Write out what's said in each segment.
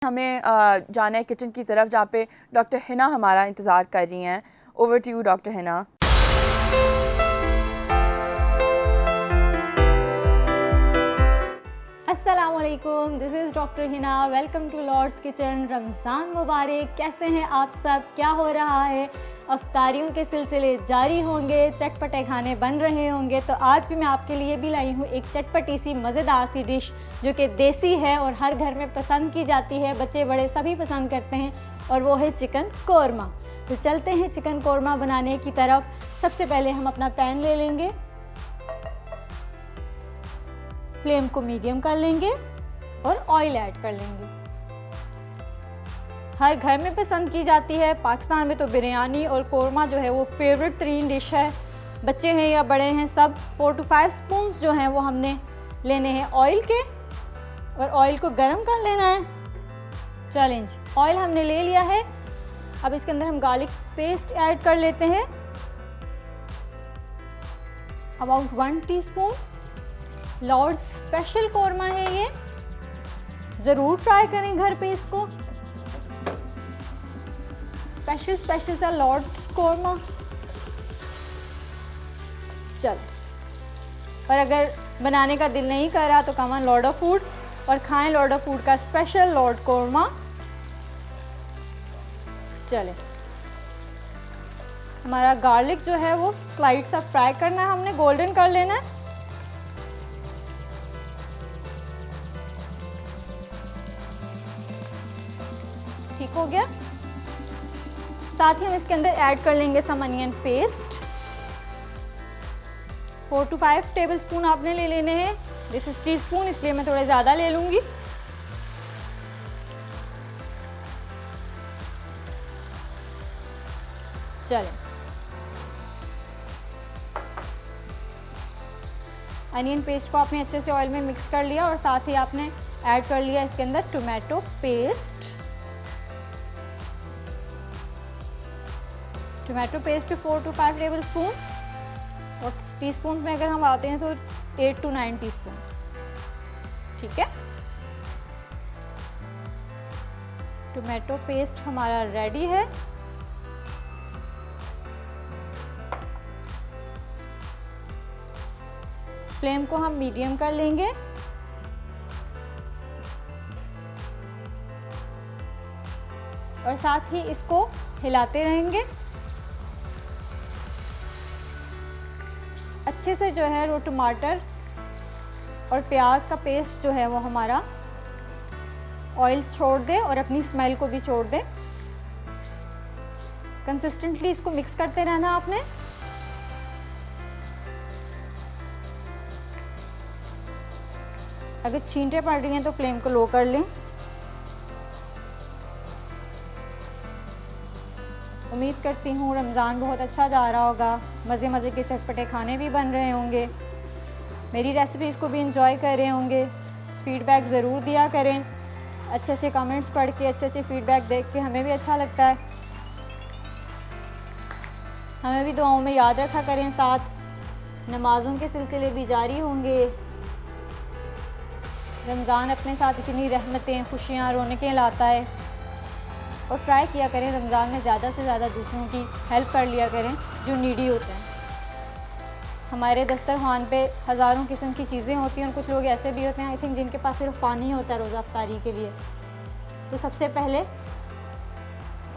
हमें जाना है किचन की तरफ जहाँ पे डॉक्टर हिना हमारा इंतज़ार कर रही हैं। Over to you doctor Hina. अस्सलाम वालेकुम, this is doctor Hina. Welcome to lord's kitchen. Ramzan मुबारक। कैसे हैं आप सब? क्या हो रहा है? अफ्तारियों के सिलसिले जारी होंगे, चटपटे खाने बन रहे होंगे। तो आज भी मैं आपके लिए भी लाई हूँ एक चटपटी सी मज़ेदार सी डिश जो कि देसी है और हर घर में पसंद की जाती है, बच्चे बड़े सभी पसंद करते हैं, और वो है चिकन कौरमा। तो चलते हैं चिकन कौरमा बनाने की तरफ। सबसे पहले हम अपना पैन ले लेंगे, फ्लेम को मीडियम कर लेंगे और ऑयल ऐड कर लेंगे। हर घर में पसंद की जाती है। पाकिस्तान में तो बिरयानी और कौरमा जो है वो फेवरेट तरीन डिश है। बच्चे हैं या बड़े हैं, सब 4 to 5 स्पून जो हैं वो हमने लेने हैं ऑयल के, और ऑयल को गर्म कर लेना है। चैलेंज, ऑयल हमने ले लिया है। अब इसके अंदर हम गार्लिक पेस्ट ऐड कर लेते हैं, about 1 teaspoon. Lord special korma है ये, ज़रूर ट्राई करें घर पे इसको। स्पेशल सा लॉर्ड कौरमा। चल, और अगर बनाने का दिल नहीं कर रहा तो कम ऑन लॉर्ड ऑफ फूड और खाएं लॉर्ड ऑफ फूड का स्पेशल लॉर्ड कौरमा। चले, हमारा गार्लिक जो है वो स्लाइड सा फ्राई करना है, हमने गोल्डन कर लेना है। ठीक हो गया। साथ ही हम इसके अंदर ऐड कर लेंगे some onion paste. 4 to 5 tablespoon आपने ले लेने हैं। दिस इज टीस्पून, इसलिए मैं थोड़े ज़्यादा ले लूँगी। चलें, अनियन पेस्ट को आपने अच्छे से ऑयल में मिक्स कर लिया, और साथ ही आपने ऐड कर लिया इसके अंदर टोमेटो पेस्ट। टोमेटो पेस्ट भी 4 to 5 टेबल स्पून, और टीस्पून में अगर हम आते हैं तो 8 to 9 टीस्पून। ठीक है, टोमेटो पेस्ट हमारा रेडी है। फ्लेम को हम मीडियम कर लेंगे, और साथ ही इसको हिलाते रहेंगे अच्छे से। जो है वो टमाटर और प्याज का पेस्ट जो है वो हमारा ऑयल छोड़ दे और अपनी स्मेल को भी छोड़ दे। कंसिस्टेंटली इसको मिक्स करते रहना आपने। अगर छींटे पड़ रही हैं तो फ्लेम को लो कर लें। उम्मीद करती हूँ रमज़ान बहुत अच्छा जा रहा होगा, मज़े मज़े के चटपटे खाने भी बन रहे होंगे, मेरी रेसिपीज़ को भी इंजॉय कर रहे होंगे। फीडबैक ज़रूर दिया करें, अच्छे अच्छे कमेंट्स पढ़ के, अच्छे अच्छे फीडबैक देख के हमें भी अच्छा लगता है। हमें भी दुआओं में याद रखा करें। साथ नमाज़ों के सिलसिले भी जारी होंगे। रमज़ान अपने साथ इतनी रहमतें, खुशियाँ, रौनकें लाता है, और ट्राई किया करें रमज़ान में ज़्यादा से ज़्यादा दूसरों की हेल्प कर लिया करें जो नीडी होते हैं। हमारे दस्तरखान पे हज़ारों किस्म की चीज़ें होती हैं, और कुछ लोग ऐसे भी होते हैं आई थिंक जिनके पास सिर्फ पानी होता है रोज़ा अफ्तारी के लिए। तो सबसे पहले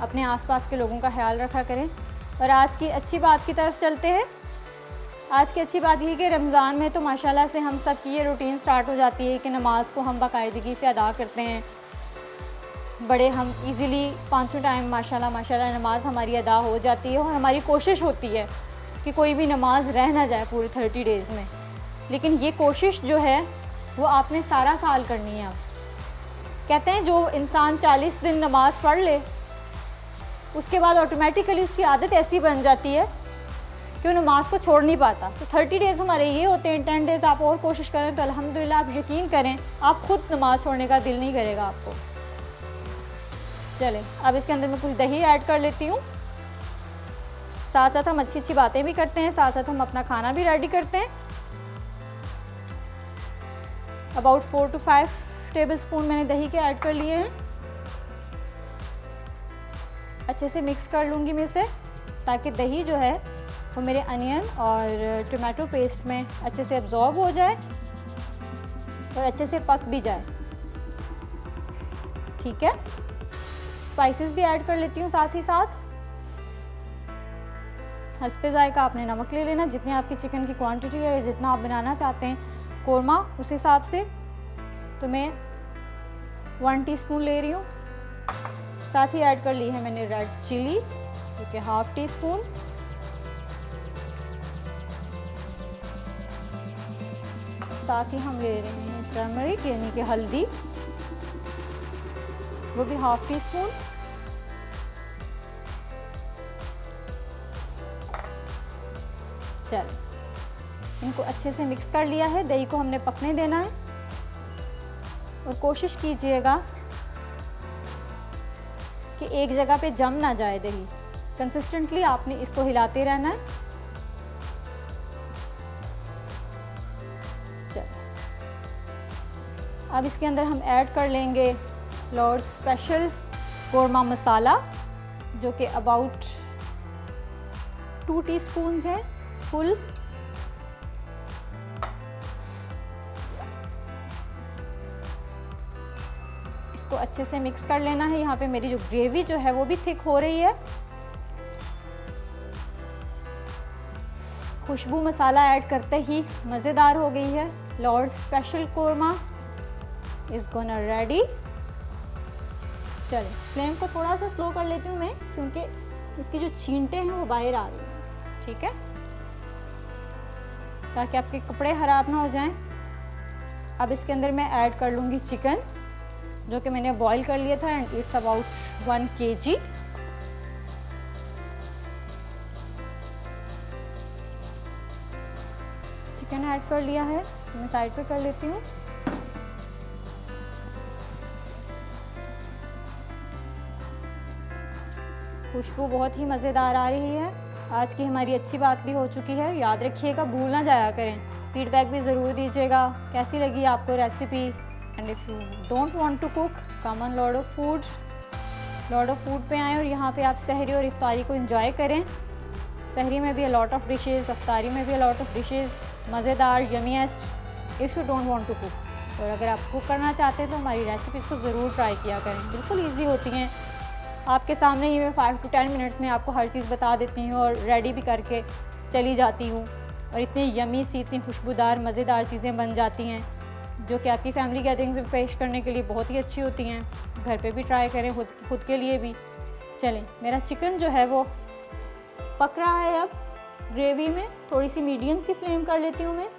अपने आसपास के लोगों का ख्याल रखा करें। और आज की अच्छी बात की तरफ चलते हैं। आज की अच्छी बात ये कि रमज़ान में तो माशाल्लाह से हम सब की ये रूटीन स्टार्ट हो जाती है कि नमाज़ को हम बाकायदगी से अदा करते हैं। बड़े हम इजीली 5 टाइम माशाल्लाह नमाज हमारी अदा हो जाती है, और हमारी कोशिश होती है कि कोई भी नमाज रह ना जाए पूरे 30 डेज़ में। लेकिन ये कोशिश जो है वो आपने सारा साल करनी है। अब कहते हैं जो इंसान 40 दिन नमाज पढ़ ले उसके बाद ऑटोमेटिकली उसकी आदत ऐसी बन जाती है कि वो नमाज को छोड़ नहीं पाता। तो 30 डेज़ हमारे ये होते हैं। 10 डेज़ आप और कोशिश करें तो अल्हम्दुलिल्लाह आप यकीन करें आप खुद नमाज छोड़ने का दिल नहीं करेगा आपको। चलें, अब इसके अंदर मैं कुछ दही ऐड कर लेती हूँ। साथ साथ हम अच्छी अच्छी बातें भी करते हैं, साथ साथ हम अपना खाना भी रेडी करते हैं। अबाउट 4 to 5 टेबल स्पून मैंने दही के ऐड कर लिए हैं। अच्छे से मिक्स कर लूँगी मैं इसे, ताकि दही जो है वो मेरे अनियन और टमाटो पेस्ट में अच्छे से एब्जॉर्ब हो जाए और अच्छे से पक भी जाए। ठीक है, स्पाइसेस भी ऐड कर लेती हूँ साथ ही साथ। हस्बे जायका आपने नमक ले लेना, जितनी आपकी चिकन की क्वांटिटी है, जितना आप बनाना चाहते हैं कोरमा उस हिसाब से। तो मैं 1 टीस्पून ले रही हूँ। साथ ही ऐड कर ली है मैंने रेड चिली जो कि 1/2 टीस्पून। साथ ही हम ले रहे हैं टर्मरिक यानी कि हल्दी, वो भी 1/2 टीस्पून। चल, इनको अच्छे से मिक्स कर लिया है। दही को हमने पकने देना है और कोशिश कीजिएगा कि एक जगह पे जम ना जाए दही। कंसिस्टेंटली आपने इसको हिलाते रहना है। चल, अब इसके अंदर हम ऐड कर लेंगे लॉर्ड स्पेशल कोरमा मसाला जो कि अबाउट 2 टीस्पून है फुल। इसको अच्छे से मिक्स कर लेना है। यहाँ पे मेरी जो ग्रेवी जो है वो भी थिक हो रही है। खुशबू मसाला ऐड करते ही मज़ेदार हो गई है। Lord special korma is gonna ready. चलिए, फ्लेम को थोड़ा सा स्लो कर लेती हूँ मैं, क्योंकि इसकी जो छींटे हैं वो बाहर आ रही हैं। ठीक है, ताकि आपके कपड़े ख़राब ना हो जाएं। अब इसके अंदर मैं ऐड कर लूँगी चिकन जो कि मैंने बॉईल कर लिया था, and it's about 1 kg। Chicken add कर लिया है, मैं साइड पे कर लेती हूँ। खुशबू बहुत ही मज़ेदार आ रही है। आज की हमारी अच्छी बात भी हो चुकी है। याद रखिएगा, भूल ना जाया करें। फीडबैक भी ज़रूर दीजिएगा कैसी लगी आपको recipe. And if you don't want to cook, come on lord of food पे आएँ और यहाँ पे आप सहरी और इफ्तारी को एंजॉय करें। सहरी में भी अलॉट ऑफ डिशेज़, इफ्तारी में भी अलॉट ऑफ डिशेज़, मज़ेदार, yummiest. If you don't want to cook, और अगर आप कुक करना चाहते हैं तो हमारी रेसिपीज़ को ज़रूर ट्राई किया करें। बिल्कुल ईजी होती हैं, आपके सामने ही मैं 5 to 10 मिनट्स में आपको हर चीज़ बता देती हूँ और रेडी भी करके चली जाती हूँ। और इतनी यमी सी, इतनी खुशबूदार, मज़ेदार चीज़ें बन जाती हैं जो कि आपकी फैमिली गैदरिंग्स में पेश करने के लिए बहुत ही अच्छी होती हैं। घर पे भी ट्राई करें, खुद के लिए भी। चलें, मेरा चिकन जो है वो पक रहा है। अब ग्रेवी में थोड़ी सी मीडियम सी फ्लेम कर लेती हूँ मैं।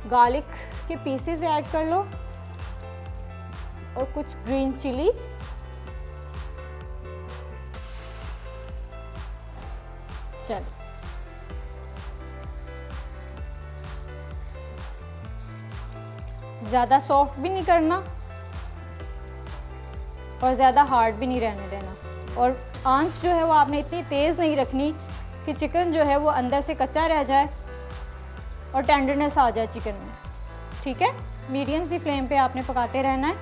गार्लिक के पीसेस ऐड कर लो और कुछ ग्रीन चिली। चल, ज़्यादा सॉफ्ट भी नहीं करना और ज़्यादा हार्ड भी नहीं रहने देना। और आंच जो है वो आपने इतनी तेज़ नहीं रखनी कि चिकन जो है वो अंदर से कच्चा रह जाए और टेंडरनेस आ जाए चिकन में। ठीक है, मीडियम सी फ्लेम पे आपने पकाते रहना है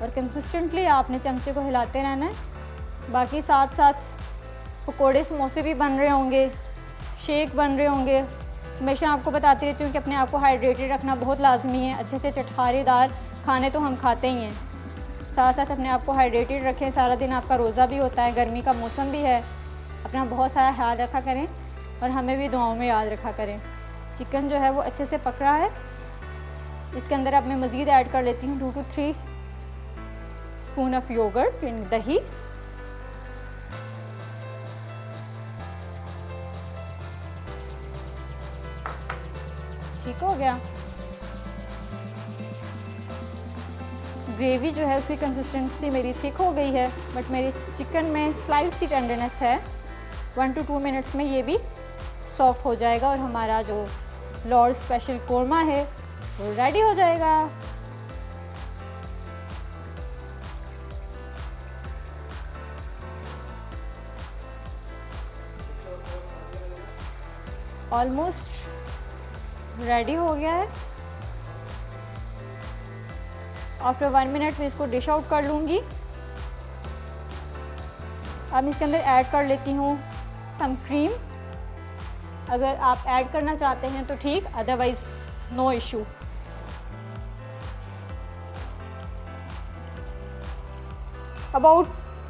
और कंसिस्टेंटली आपने चमचे को हिलाते रहना है। बाकी साथ साथ पकोड़े समोसे भी बन रहे होंगे, शेक बन रहे होंगे। हमेशा आपको बताती रहती हूँ कि अपने आप को हाइड्रेटेड रखना बहुत लाजमी है। अच्छे से चटखारेदार खाने तो हम खाते ही हैं, साथ साथ अपने आप को हाइड्रेटेड रखें। सारा दिन आपका रोज़ा भी होता है, गर्मी का मौसम भी है। अपना बहुत सारा ख्याल रखा करें और हमें भी दुआओं में याद रखा करें। चिकन जो है वो अच्छे से पक रहा है। इसके अंदर अब मैं मज़ीद ऐड कर लेती हूँ 2 to 3 स्पून ऑफ योगर्ट, यानी दही। ठीक हो गया। ग्रेवी जो है उसकी कंसिस्टेंसी मेरी थिक हो गई है, बट मेरी चिकन में स्लाइट सी टेंडरनेस है। 1 to 2 मिनट्स में ये भी सॉफ्ट हो जाएगा और हमारा जो लॉर्ड स्पेशल कोरमा है वो रेडी हो जाएगा। ऑलमोस्ट रेडी हो गया है। आफ्टर 1 मिनट मैं इसको डिश आउट कर लूँगी। अब इसके अंदर ऐड कर लेती हूँ सम क्रीम। अगर आप ऐड करना चाहते हैं तो ठीक, otherwise no issue. About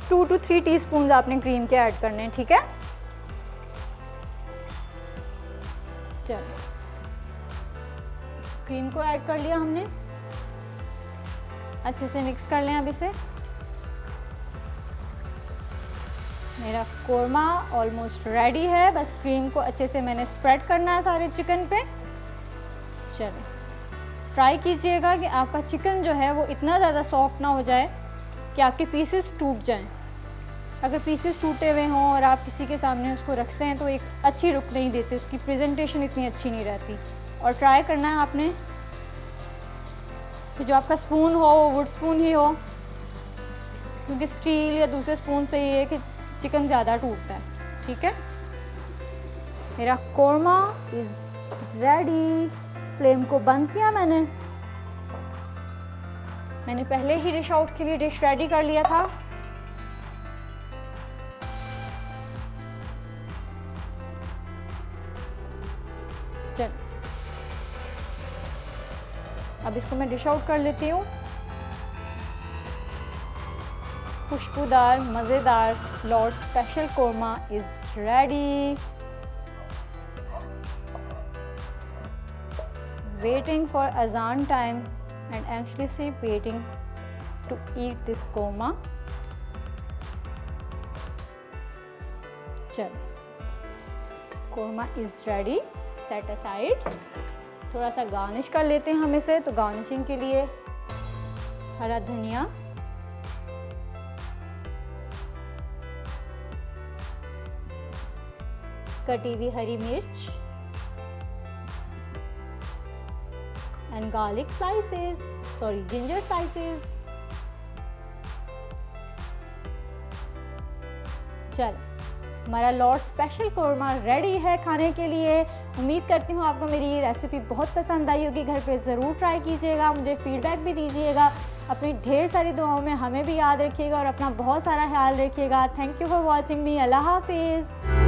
2 to 3 teaspoon आपने क्रीम के ऐड करने हैं, ठीक है। चलो, क्रीम को ऐड कर लिया हमने, अच्छे से मिक्स कर लें अब इसे। मेरा कोरमा ऑलमोस्ट रेडी है, बस क्रीम को अच्छे से मैंने स्प्रेड करना है सारे चिकन पे। चलें, ट्राई कीजिएगा कि आपका चिकन जो है वो इतना ज़्यादा सॉफ्ट ना हो जाए कि आपके पीसेस टूट जाएं। अगर पीसेस टूटे हुए हों और आप किसी के सामने उसको रखते हैं तो एक अच्छी लुक नहीं देते, उसकी प्रेजेंटेशन इतनी अच्छी नहीं रहती। और ट्राई करना है आपने कि जो आपका स्पून हो वो वुड स्पून ही हो, क्योंकि स्टील या दूसरे स्पून से ये है कि चिकन ज़्यादा टूटता है, ठीक है। मेरा कोरमा इज़ रेडी। फ्लेम को बंद किया मैंने पहले ही डिश आउट के लिए डिश रेडी कर लिया था। चल, अब इसको मैं डिश आउट कर लेती हूँ। खुशबूदार मज़ेदार Lord special korma is ready. Waiting for azan time and anxiously waiting to eat this korma. चलो, korma is ready, set aside. थोड़ा सा गार्निश कर लेते हैं हम इसे। तो गार्निशिंग के लिए हरा धनिया, कटी हुई हरी मिर्च and garlic slices, ginger slices। चल, हमारा लॉर्ड स्पेशल कोरमा रेडी है खाने के लिए। उम्मीद करती हूँ आपको मेरी ये रेसिपी बहुत पसंद आई होगी। घर पे ज़रूर ट्राई कीजिएगा, मुझे फीडबैक भी दीजिएगा। अपनी ढेर सारी दुआओं में हमें भी याद रखिएगा और अपना बहुत सारा ख्याल रखिएगा। Thank you for watching me. अल्लाह हाफिज़।